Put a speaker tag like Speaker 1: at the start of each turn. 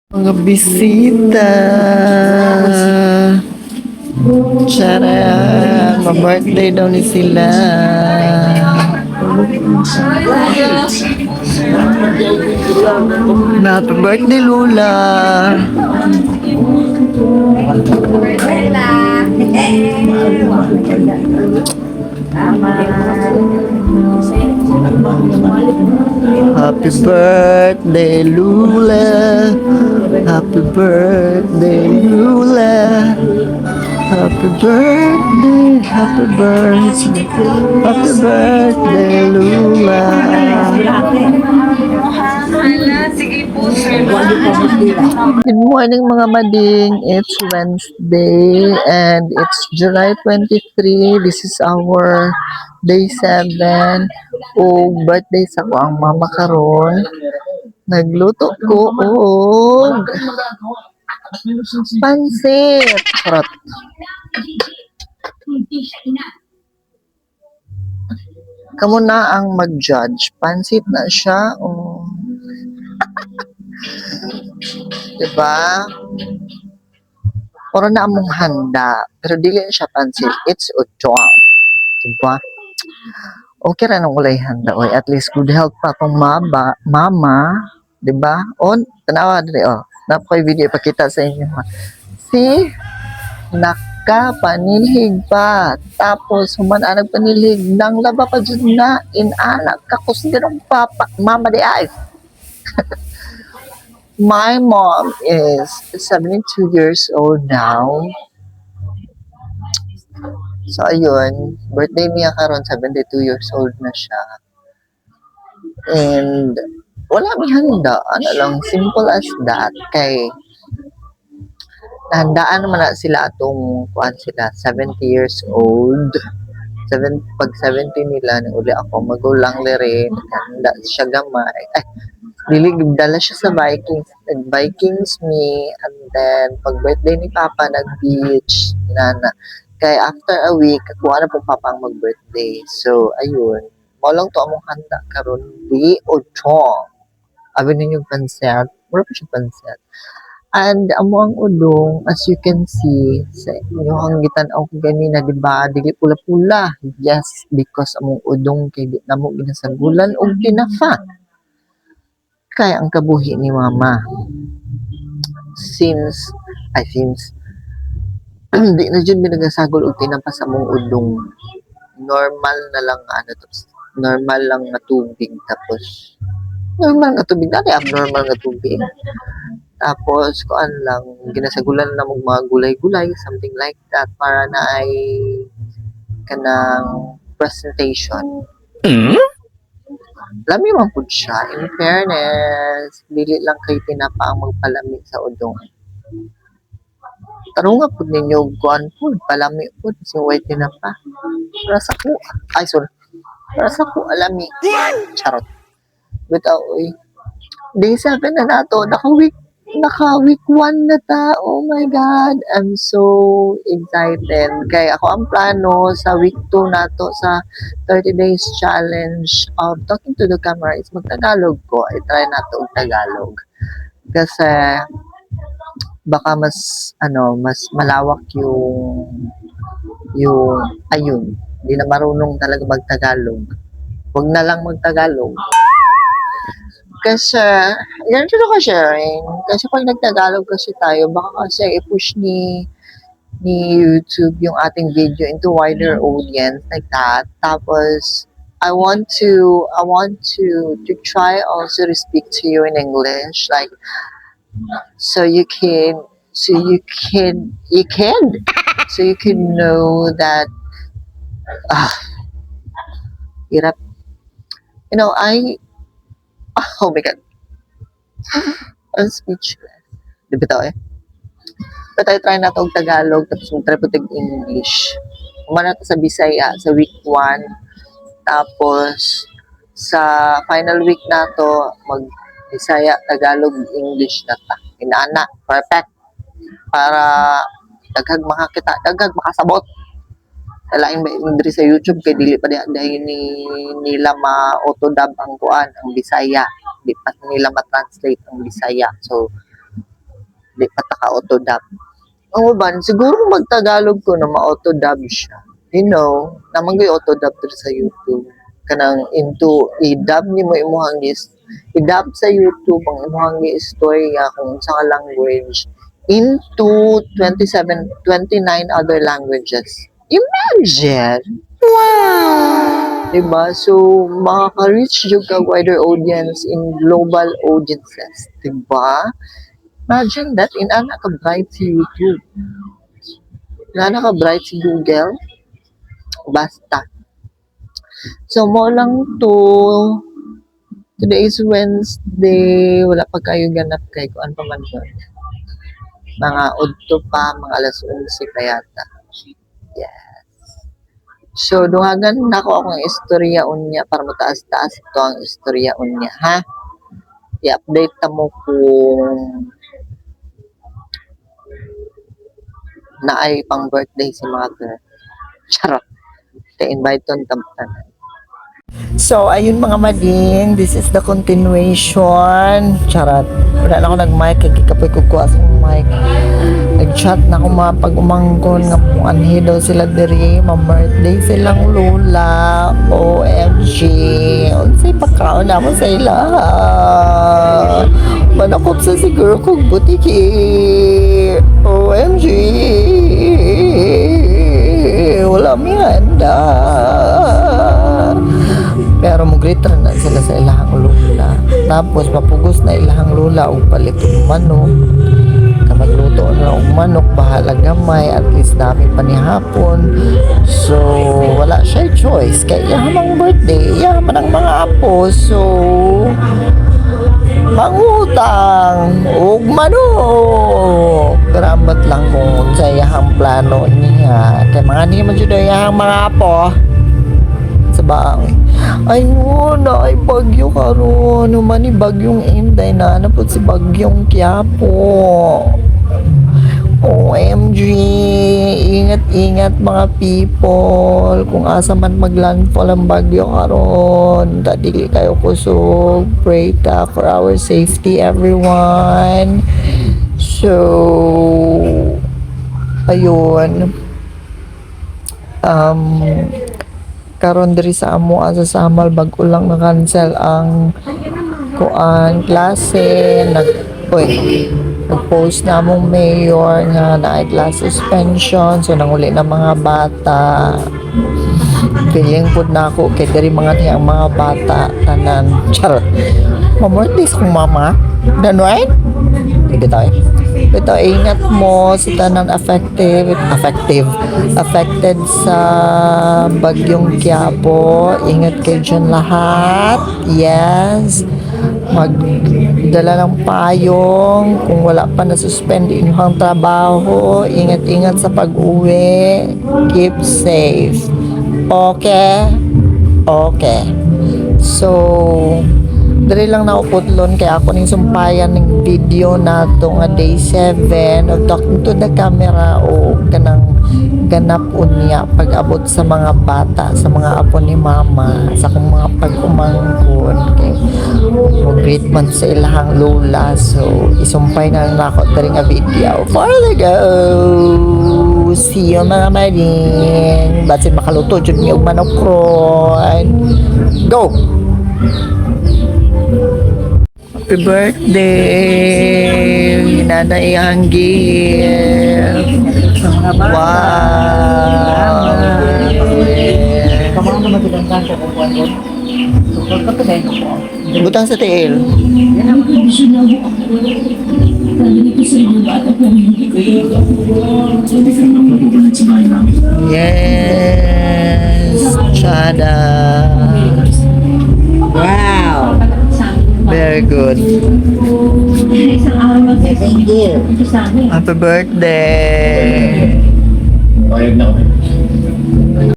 Speaker 1: Mga bisita. Tara, ma-birthday daw ni sila. Happy birthday, Lula. Happy birthday, Lula. Happy birthday, Lula. Happy birthday, happy birthday, happy birthday, Lula. Good morning mga mading. It's Wednesday and it's July 23. This is our day 7. O birthday sa ko ang mama karon. Nagluto ko og pansit. Charot. Kamu na ang mag-judge. Pansit na siya o diba? Puro na among handa. Pero dili siya pansit. It's udjong. Diba? Okay ra nang ulay handa. Oy, at least good health pa tong mama. Diba? On, tanawa dali. Oh. Napoy video ipakita sa inyo. See? Nakapanilhig pa. Tapos, humananag panilhig. Nang laba pa dyan na. Inanak ka. Kusganong papa. Mama di ay. My mom is 72 years old now. So, ayun. Birthday niya karon 72 years old na siya. And, wala may handa. Ano lang, simple as that. Kay, nahandaan naman na sila atong, kuan sila, 70 years old. Pag 70 nila, uli ako, magulang rin. Handa siya gamay. Ay, dala siya sa Vikings. Nag-Vikings me. And then, pag birthday ni Papa, nag-beach. Nana. Kaya after a week, kuha na po Papa ang mag-birthday. So, ayun. Maulang to among handa karon di o chong. Abi ninyo pansit. Mura pa siya pansit. And amo ang udong, as you can see, sa inyong gitan-aw ko ganina, di ba? Dili pula-pula. Yes, because among udong kay di namo ginasagulan og tinafa. Kaya ang kabuhi ni mama. Since di na dyan binagasagol og tinapa sa among udong. Normal na lang normal lang nga tubig tapos normal nga tubig dali abnormal nga tubig. Tapos, kuan lang, ginasagulan na mong mga gulay-gulay, something like that, para na ay kanang presentation. Lami man po siya. In fairness, dili lang kay tinapa ang magpalami sa udong. Tarong nga po ninyo, kuan po, palami po, si white tinapa. Rasa ko, rasa ko alami. Charot. Bitaw, day 7 na nato, naka-week 1 na ta. Oh my God. I'm so excited. Kaya ako ang plano sa week 2 na to sa 30 days challenge of talking to the camera is mag-Tagalog ko. I-try na to Tagalog. Kasi baka mas malawak yung ayun. Hindi na marunong talaga mag-Tagalog. Huwag na lang mag-Tagalog. Kasi, ganito ka sharing. Kasi pag nagtagalog kasi tayo, baka kasi i-push ni YouTube yung ating video into wider audience like that. Tapos, I want to try also to speak to you in English, like, so you can know that, hirap. You know, oh my God. I'm speechless. Di ba ito But I try na itong Tagalog, tapos mag-try po English. Umana sa Bisaya, sa week 1. Tapos, sa final week na to, mag-Bisaya, Tagalog, English na ta. Inaana, perfect. Para daghag makakita, daghag makasabot. Kalaing ba diri sa YouTube kay dili pa dahil nila ma-autodub ang kuan ang Bisaya, di pa nila ma-translate ang Bisaya. So di pa taka-autodub. Ang uban, siguro magtagalog ko na ma-autodub siya. You know, naman ko'y autodub dito sa YouTube. Kanang into, i-dub ni mo imuhang i-dub sa YouTube ang imuhang istorya kung sa language into 29 other languages. Imagine! Wow! Diba? So, makaka-reach yung ka wider audience in global audiences. Diba? Imagine that in anak ka bright si YouTube. In anak ka bright si Google. Basta. So, mo lang to. Today is Wednesday. Wala pa kayo ganap kay kung ano pa man to. Mga udto pa, mga alas 11 pa yata. Yes. So, dungagan na ako akong istorya unya para mataas-taas ito ang istorya unya, ha? I-update ta mo kung naay pang birthday si mother. Charot. Te-invite ton tamtanan. So, ayun mga mading, this is the continuation. Charot. Wala na ako nag-mic, kagikapoy ko kuha sa mic. Nag-chat na ako mga pag-umangkon nga kung anhi daw sila diri, ma-birthday silang lola, OMG. Unsay pagkaon ako sa ila. Manakot sa siguro kong butiki. OMG. Wala may handa. Pero mugritar na sila sa ilahang lula. Tapos mapugos na ilahang lula o palit ng manok. Magluto na ng manok, bahala gamay, at least dami pa ni hapon. So, wala siya choice. Kaya yaman ang birthday, yaman ang mga apo. So, mangutang og manok. Karamat lang kung sa iyahang plano niya. Kaya mga hindi mo dyan iyahang mga apo. Sa baang. Ay na ay bagyo karon naman ni bagyong Inday na napod si bagyong Quiapo. OMG, ingat-ingat mga people kung asa man maglandfall ang bagyo karon. Dili kayo kusog. Pray ta for our safety everyone. So ayun, karon diri sa amo sa Samal bag-o lang na cancel ang kuan klase. Nag-post na among mayor nga naay class suspension, so nanguli na mga bata. Feeling pud na ako kay diri mga niyang mga bata tanan. Charot. Mamortis kong mama. Dan right? Ito, ingat mo sa tanan affected sa bagyong Quiapo. Ingat kayo dyan lahat. Yes. Magdala ng payong kung wala pa na-suspend inyong trabaho. Ingat-ingat sa pag-uwi. Keep safe. Okay? Okay. So, dali lang na uputlon kaya ako ning sumpayan ng video nato nga day 7 of talking to the camera o kanang ganap unya pag-abot sa mga bata, sa mga apo ni mama, sa kung mga pag-umangkon kay great man sa ilahang lola. So isumpay na lang ako diri nga video for the go. See you mga maring basin makaluto jud mi og manok ron. Go. Happy birthday, Nanay Anggil. Wow. Butang sa tiil. Yes, Chada. Wow. Very good. Thank you. Happy birthday.